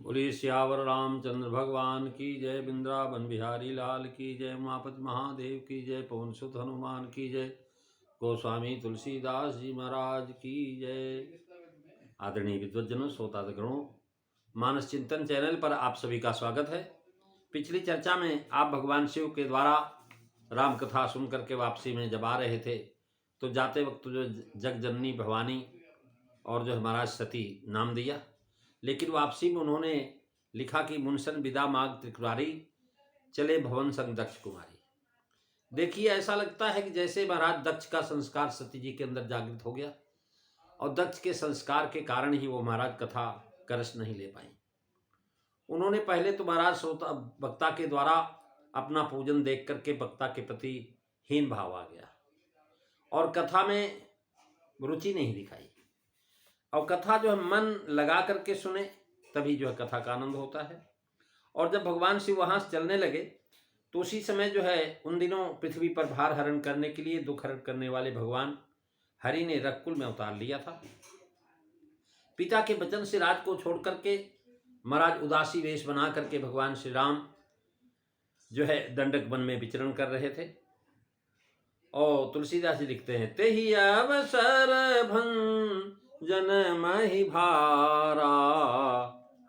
बोलिए सियावर रामचंद्र भगवान की जय। वृंदावन बिहारी लाल की जय। उमापति महादेव की जय। पवन सुत हनुमान की जय। गोस्वामी तुलसीदास जी महाराज की जय। आदरणीय विद्वज्जनों, श्रोतागणों, मानस चिंतन चैनल पर आप सभी का स्वागत है। पिछली चर्चा में आप भगवान शिव के द्वारा राम कथा सुन करके वापसी में जब आ रहे थे तो जाते वक्त जो जग जननी भवानी और जो महाराज सती नाम दिया, लेकिन वापसी में उन्होंने लिखा कि मुनसन विदा माग त्रिपुरारी, चले भवन संग दक्ष कुमारी। देखिए, ऐसा लगता है कि जैसे महाराज दक्ष का संस्कार सती जी के अंदर जागृत हो गया और दक्ष के संस्कार के कारण ही वो महाराज कथा का रस नहीं ले पाई। उन्होंने पहले तो महाराज श्रोता वक्ता के द्वारा अपना पूजन देख करके वक्ता के प्रति हीन भाव आ गया और कथा में रुचि नहीं दिखाई। और कथा जो है मन लगा करके सुने तभी जो है कथा का आनंद होता है। और जब भगवान शिव वहाँ से चलने लगे तो उसी समय जो है उन दिनों पृथ्वी पर भार हरण करने के लिए दुख हरण करने वाले भगवान हरि ने रकुल में अवतार लिया था। पिता के वचन से राज को छोड़ करके महाराज उदासी वेश बना करके भगवान श्री राम जो है दंडक वन में विचरण कर रहे थे। और तुलसीदास जी लिखते हैं, ते ही अवसर भंजन मही भारा,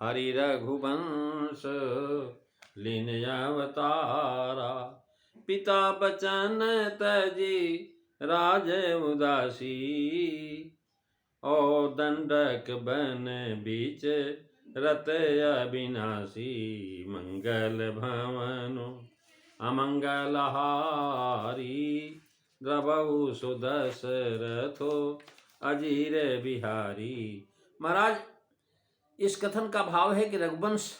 हरि रघुवंश लीन अवतारा। पिता बचन तजी राज उदासी, और दंडक बन बीच रत अविनाशी। मंगल भवन अमंगल हारी, द्रवहु सुदशरथो अजीर बिहारी। महाराज, इस कथन का भाव है कि रघुवंश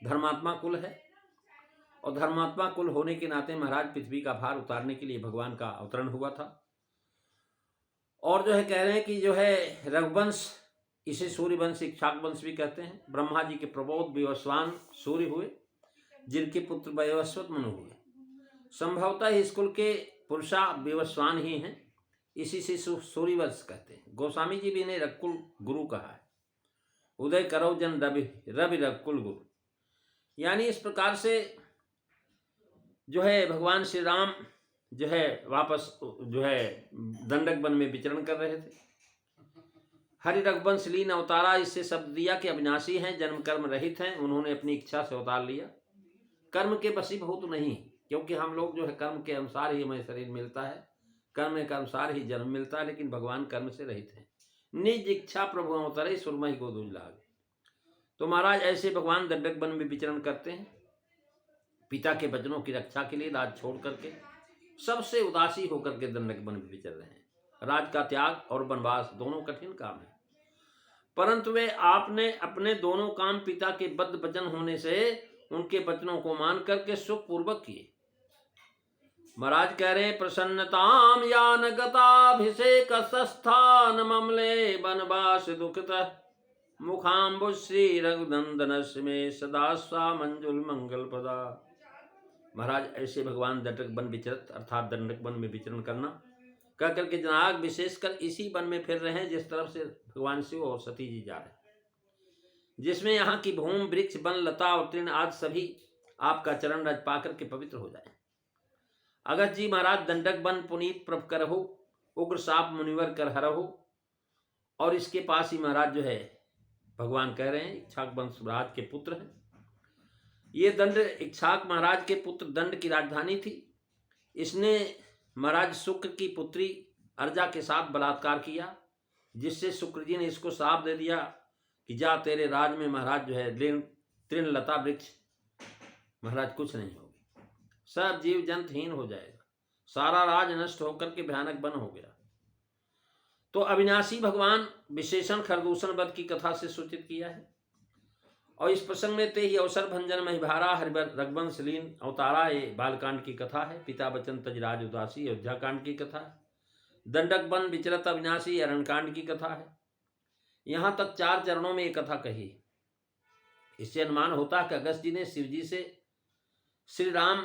धर्मात्मा कुल है और धर्मात्मा कुल होने के नाते महाराज पृथ्वी का भार उतारने के लिए भगवान का अवतरण हुआ था। और जो है कह रहे हैं कि जो है रघुवंश, इसे सूर्यवंश इक्ष्वाक वंश भी कहते हैं। ब्रह्मा जी के प्रबोध विवस्वान सूर्य हुए, जिनके पुत्र वैवस्वत मनु हुए। संभवतः इस कुल के पुरुषा विवस्वान ही हैं, इसी से सूर्यवंश कहते हैं। गोस्वामी जी भी इन्हें रकुल गुरु कहा है। उदय करो जन रवि रवि रकुल गुरु। यानी इस प्रकार से जो है भगवान श्री राम जो है वापस जो है दंडक वन में विचरण कर रहे थे। हरि रघुवंश लीन अवतारा, इससे शब्द दिया कि अविनाशी हैं, जन्म कर्म रहित हैं। उन्होंने अपनी इच्छा से अवतार लिया, कर्म के वशीभूत नहीं, क्योंकि हम लोग जो है कर्म के अनुसार ही हमें शरीर मिलता है, कर्म के अनुसार ही जन्म मिलता है, लेकिन भगवान कर्म से रहित हैं। निज इच्छा प्रभु अवतरे, सुरमई को दूज लागे। तो महाराज ऐसे भगवान दंडक वन में विचरण करते हैं। पिता के वचनों की रक्षा के लिए राज छोड़ करके सबसे उदासी होकर के दंडक वन में विचर रहे हैं। राज का त्याग और वनवास दोनों कठिन काम है, परंतु वे आपने अपने दोनों काम पिता के बद्ध वचन होने से उनके वचनों को मान करके सुख पूर्वक किए। महाराज कह रहे, प्रसन्नताम यान गताभिषेक स्थान ममले वनवास दुखित, मुखाम्बुज श्री रघुनंदन में सदा स्वा मंजुल मंगल पदा। महाराज ऐसे भगवान दंडक वन विचरत अर्थात दंडक वन में विचरण करना कह करके जनाग विशेषकर इसी वन में फिर रहे हैं जिस तरफ से भगवान शिव और सती जी जा रहे हैं, जिसमें यहाँ की भूमि वृक्ष वन लता और तृण आदि सभी आपका चरण रज पाकर के पवित्र हो जाए। अगस्त जी महाराज दंडक वन पुनीत प्रभ करहु, उग्र साप मुनिवर कर हरहु। और इसके पास ही महाराज जो है भगवान कह रहे हैं इक्ष्वाक वंशराज के पुत्र हैं। ये दंड इक्ष्वाक महाराज के पुत्र दंड की राजधानी थी। इसने महाराज शुक्र की पुत्री अर्जा के साथ बलात्कार किया, जिससे शुक्र जी ने इसको श्राप दे दिया कि जा तेरे राज में महाराज जो है तृण लता वृक्ष महाराज कुछ नहीं होगी, सब जीव जंतहीन हो जाएगा, सारा राज नष्ट होकर के भयानक वन हो गया। तो अविनाशी भगवान विशेषण खरदूषण वध की कथा से सूचित किया है। और इस प्रसंग में ते ही अवसर भंजन महिभारा, हरि रघुवंश लीन अवतारा, ये बालकांड की कथा है। पिता वचन तज राज उदासी, अयोध्या कांड की कथा है। दंडक वन विचरत अविनाशी, अरण्यकांड की कथा है। यहाँ तक 4 चरणों में ये कथा कही। इससे अनुमान होता है कि अगस्त जी ने शिव जी से श्री राम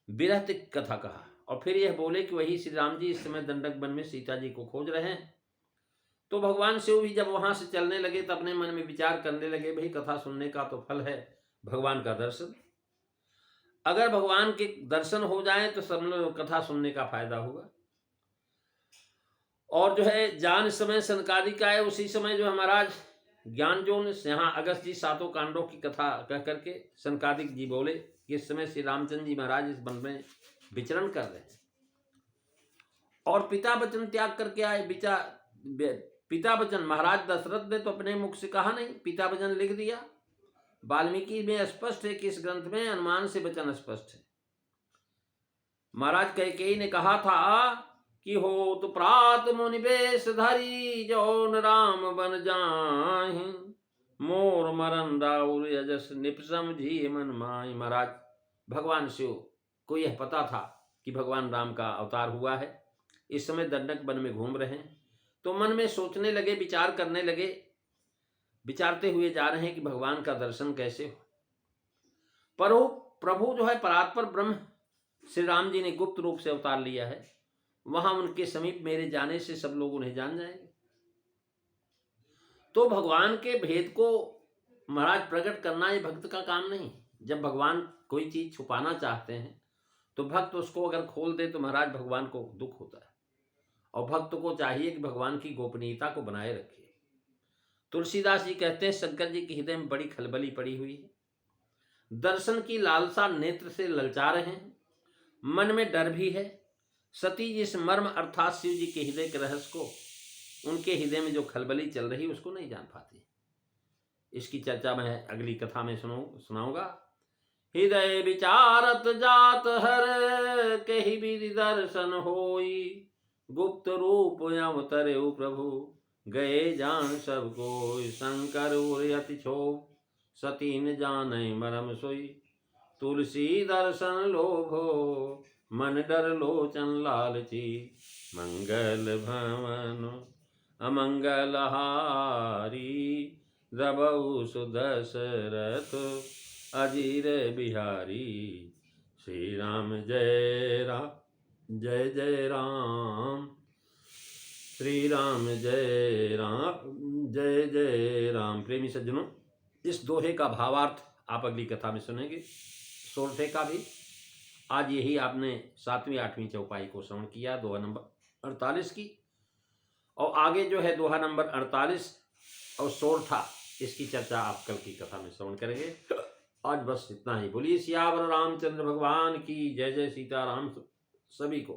विरह कथा कहा और फिर यह बोले कि वही श्री राम जी इस समय दंडक वन में सीता जी को खोज रहे हैं। तो भगवान शिव भी जब वहां से चलने लगे तो अपने मन में विचार करने लगे, भाई कथा सुनने का तो फल है भगवान का दर्शन। अगर भगवान के दर्शन हो जाए तो सब लोग कथा सुनने का फायदा होगा। और जो है जान समय सनकादिक आए, उसी समय जो है महाराज ज्ञान जो यहाँ अगस्त जी सातों कांडों की कथा कह करके सनकादिक जी बोले कि इस समय श्री रामचंद्र जी महाराज इस वन में विचरण कर रहे हैं और पिता वचन त्याग करके आए। पिता वचन महाराज दशरथ ने तो अपने मुख से कहा नहीं, पिता वचन लिख दिया। वाल्मीकि में स्पष्ट है कि इस ग्रंथ में अनुमान से वचन स्पष्ट है। महाराज कैकेयी ने कहा था कि हो तो प्रात मुनिवेश धरी जौन राम बन जाहि, मोर मरन राउर यजस निपसम जी मन माहि। महाराज भगवान शिव को यह पता था कि भगवान राम का अवतार हुआ है, इस समय दंडक वन में घूम रहे हैं। तो मन में सोचने लगे, विचार करने लगे, विचारते हुए जा रहे हैं कि भगवान का दर्शन कैसे हो। पर वो प्रभु जो है परात्पर ब्रह्म श्री राम जी ने गुप्त रूप से अवतार लिया है, वहां उनके समीप मेरे जाने से सब लोग उन्हें जान जाएंगे। तो भगवान के भेद को महाराज प्रकट करना ये भक्त का काम नहीं। जब भगवान कोई चीज छुपाना चाहते हैं तो भक्त उसको अगर खोल दे तो महाराज भगवान को दुख होता है, और भक्त को चाहिए कि भगवान की गोपनीयता को बनाए रखे। तुलसीदास जी कहते हैं शंकर जी के हृदय में बड़ी खलबली पड़ी हुई है, दर्शन की लालसा नेत्र से ललचा रहे हैं, मन में डर भी है। सती जिस मर्म अर्थात शिव जी के हृदय के रहस्य को, उनके हृदय में जो खलबली चल रही उसको नहीं जान पाती। इसकी चर्चा मैं अगली कथा में सुनाऊंगा। हृदय विचारत जात हर कही विधि दर्शन होई, गुप्त रूप अवतरे प्रभु गए जान सब कोई। शंकर उर्यति छो सती न जाने मरम सोई, तुलसी दर्शन लोभो मन डर लोचन लालची। मंगल भवन अमंगल हारी, द्रबहु सुदशरथ अजीर बिहारी। श्री राम जय राम जय जय राम, श्री राम जय राम जय जय राम। प्रेमी सज्जनों, इस दोहे का भावार्थ आप अगली कथा में सुनेंगे, सोरठे का भी। आज यही आपने 7वीं 8वीं चौपाई को श्रवण किया, दोहा नंबर 48 की, और आगे जो है दोहा नंबर 48 और सोरठा, इसकी चर्चा आप कल की कथा में श्रवण करेंगे। आज बस इतना ही। बोलिए सियावर रामचंद्र भगवान की जय। जय सीताराम सभी को।